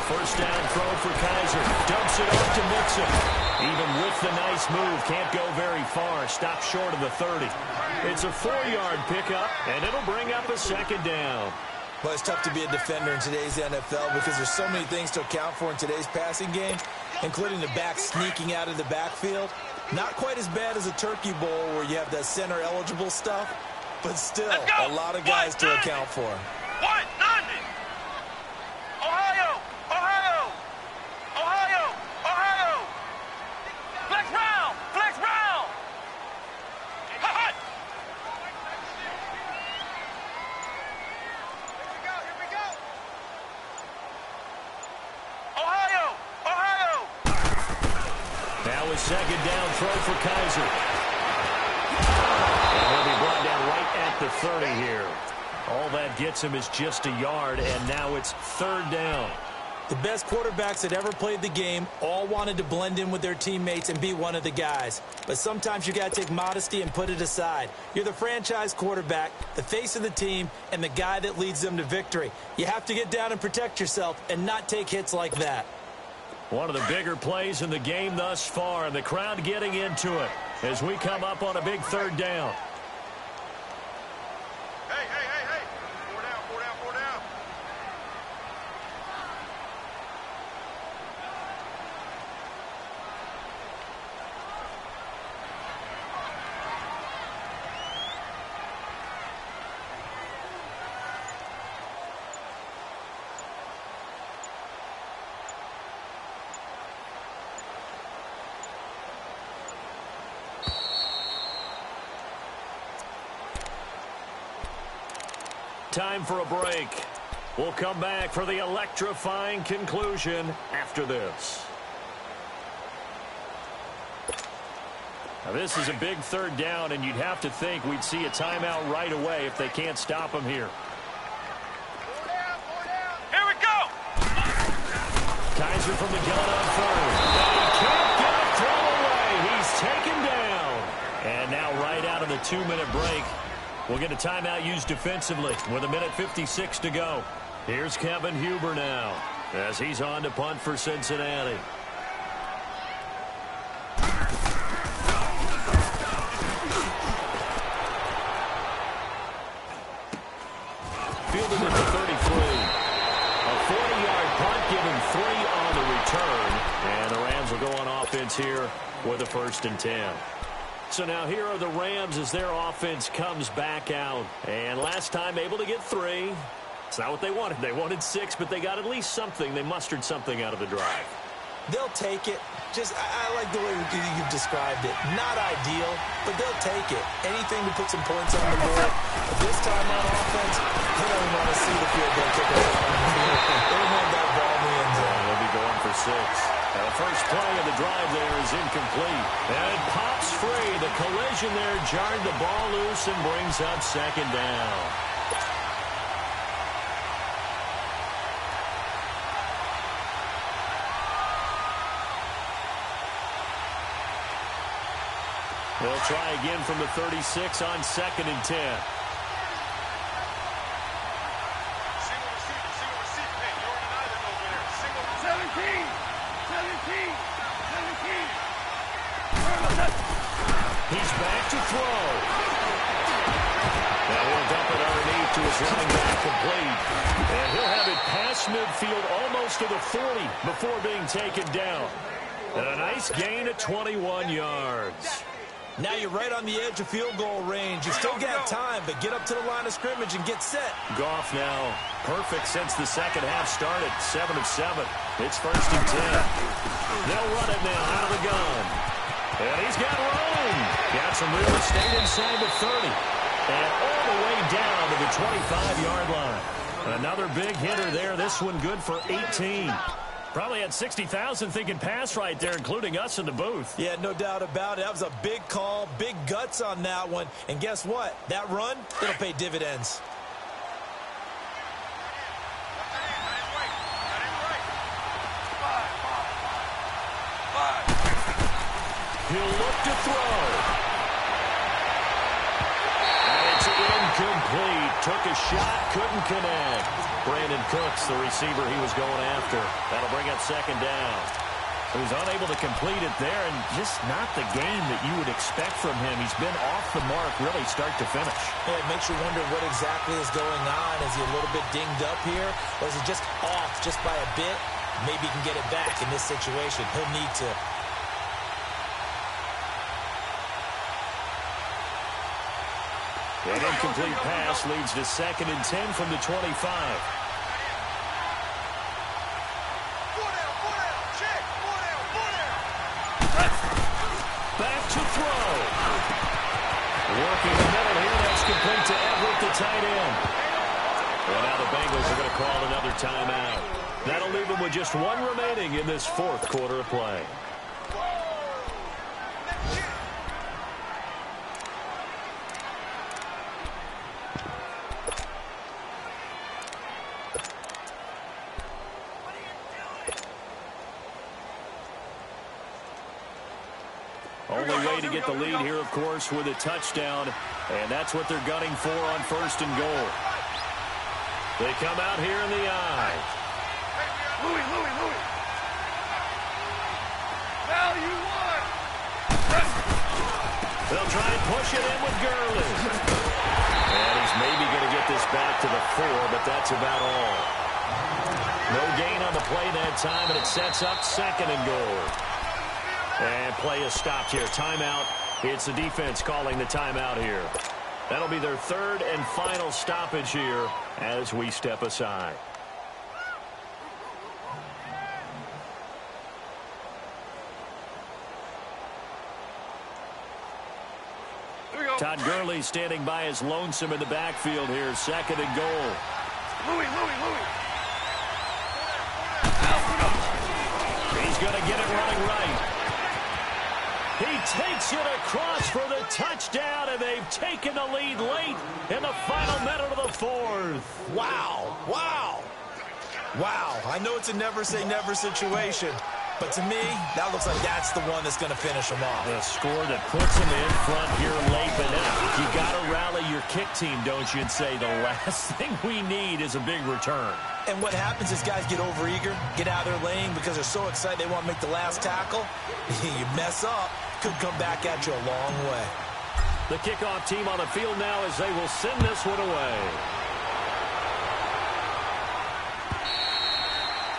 First down throw for Kaiser. Dumps it off to Mixon. Even with the nice move, can't go very far. Stops short of the 30. It's a 4-yard pickup, and it'll bring up a second down. Well, it's tough to be a defender in today's NFL because there's so many things to account for in today's passing game, including the back sneaking out of the backfield. Not quite as bad as a turkey bowl where you have the center-eligible stuff, but still a lot of guys to account for. 190. Ohio, Ohio, Ohio, Ohio. Flex round, flex round. Hot. Here we go. Ohio, Ohio. Now a second down throw for Kaiser. And he'll be brought down right at the 30 here. All that gets him is just a yard, and now it's third down. The best quarterbacks that ever played the game all wanted to blend in with their teammates and be one of the guys. But sometimes you got to take modesty and put it aside. You're the franchise quarterback, the face of the team, and the guy that leads them to victory. You have to get down and protect yourself and not take hits like that. One of the bigger plays in the game thus far, and the crowd getting into it as we come up on a big third down. Hey, hey, hey, hey. 4 down, 4 down, 4 down. Time for a break. We'll come back for the electrifying conclusion after this. Now this is a big third down, and you'd have to think we'd see a timeout right away if they can't stop him here. 4 down, 4 down. Here we go. Kaiser from the gun on third. And he can't get a throw away. He's taken down. And now right out of the 2-minute break, we'll get a timeout used defensively with 1:56 to go. Here's Kevin Huber now as he's on to punt for Cincinnati. offense here with a 1st and 10. So now here are the Rams as their offense comes back out. And last time able to get 3. It's not what they wanted. They wanted 6, but they got at least something. They mustered something out of the drive. They'll take it. I like the way you've described it. Not ideal, but they'll take it. Anything to put some points on the board. But this time on offense, they don't want to see the field goal kicker. They want that ball in the end zone. They'll be going for 6. Now the first play of the drive there is incomplete. And it pops free. The collision there jarred the ball loose and brings up 2nd down. They'll try again from the 36 on 2nd and 10. He's back to throw. Now he'll dump it underneath to his running back complete. And he'll have it past midfield almost to the 40 before being taken down. And a nice gain of 21 yards. Now you're right on the edge of field goal range. You still got time, but get up to the line of scrimmage and get set. Goff now perfect since the second half started. 7 of 7. It's 1st and 10. They'll run it now out of the gun. And he's got room. Got some real estate inside the 30. And all the way down to the 25-yard line. Another big hitter there. This one good for 18. Probably had 60,000 thinking pass right there, including us in the booth. Yeah, no doubt about it. That was a big call, big guts on that one. And guess what? That run, it'll pay dividends. He'll look to throw. And it's incomplete. Took a shot, couldn't connect. Brandon Cooks, the receiver he was going after. That'll bring up 2nd down. He was unable to complete it there, and just not the game that you would expect from him. He's been off the mark really start to finish. Yeah, it makes you wonder what exactly is going on. Is he a little bit dinged up here, or is he just off just by a bit? Maybe he can get it back in this situation. He'll need to. An incomplete pass leads to 2nd and 10 from the 25. Back to throw. Working the middle here. That's complete to Everett, the tight end. And now the Bengals are going to call another timeout. That'll leave them with just 1 remaining in this 4th quarter of play. Only way to get the lead here, of course, with a touchdown. And that's what they're gunning for on 1st and goal. They come out here in the eye. Louis. Now you won. They'll try and push it in with Gurley. And he's maybe going to get this back to the 4, but that's about all. No gain on the play that time, and it sets up 2nd and goal. And play is stopped here. Timeout. It's the defense calling the timeout here. That'll be their 3rd and final stoppage here as we step aside. Todd Gurley standing by his lonesome in the backfield here. 2nd and goal. Louis. He's going to get it running right. He takes it across for the touchdown, and they've taken the lead late in the final minute of the 4th. Wow. I know it's a never-say-never situation, but to me, that looks like that's the one that's going to finish them off. A score that puts them in front here late, but now you got to rally your kick team, don't you, and say the last thing we need is a big return. And what happens is guys get overeager, get out of their lane because they're so excited they want to make the last tackle. You mess up, could come back at you a long way. The kickoff team on the field now as they will send this one away.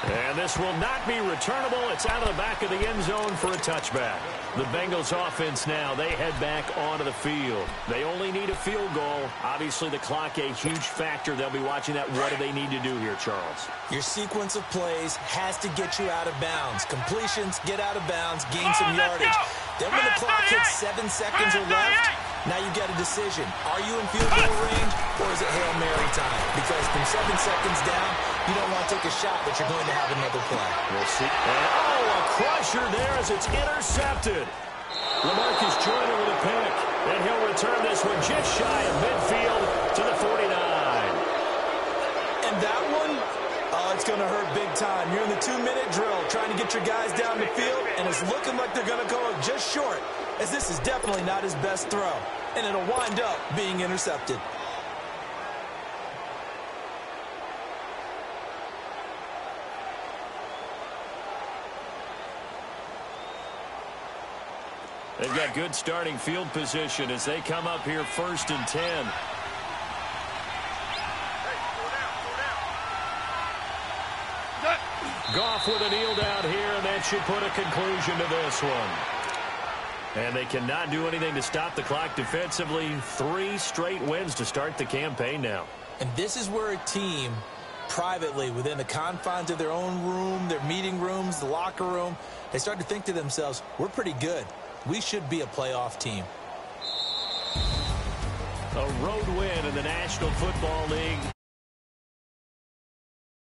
And And this will not be returnable. It's out of the back of the end zone for a touchback. The Bengals offense now, they head back onto the field. They only need a field goal. Obviously, the clock a huge factor. They'll be watching that. What do they need to do here, Charles? Your sequence of plays has to get you out of bounds. Completions, get out of bounds, gain some yardage. Then when the clock hits 7 seconds or left, now you get a decision. Are you in field goal range, or is it Hail Mary time? Because from 7 seconds down, you don't want to take a shot that you're going to have another play. We'll see. And, a crusher there as it's intercepted. LaMarcus Joyner with a pick. And he'll return this one just shy of midfield to the 49. And that one, it's going to hurt big time. You're in the 2-minute drill trying to get your guys down the field, and it's looking like they're going to go just short, as this is definitely not his best throw. And it'll wind up being intercepted. They've got good starting field position as they come up here 1st and 10. Goff with a kneel down here, and that should put a conclusion to this one. And they cannot do anything to stop the clock defensively. 3 straight wins to start the campaign now. And this is where a team, privately, within the confines of their own room, their meeting rooms, the locker room, they start to think to themselves, we're pretty good. We should be a playoff team. A road win in the National Football League.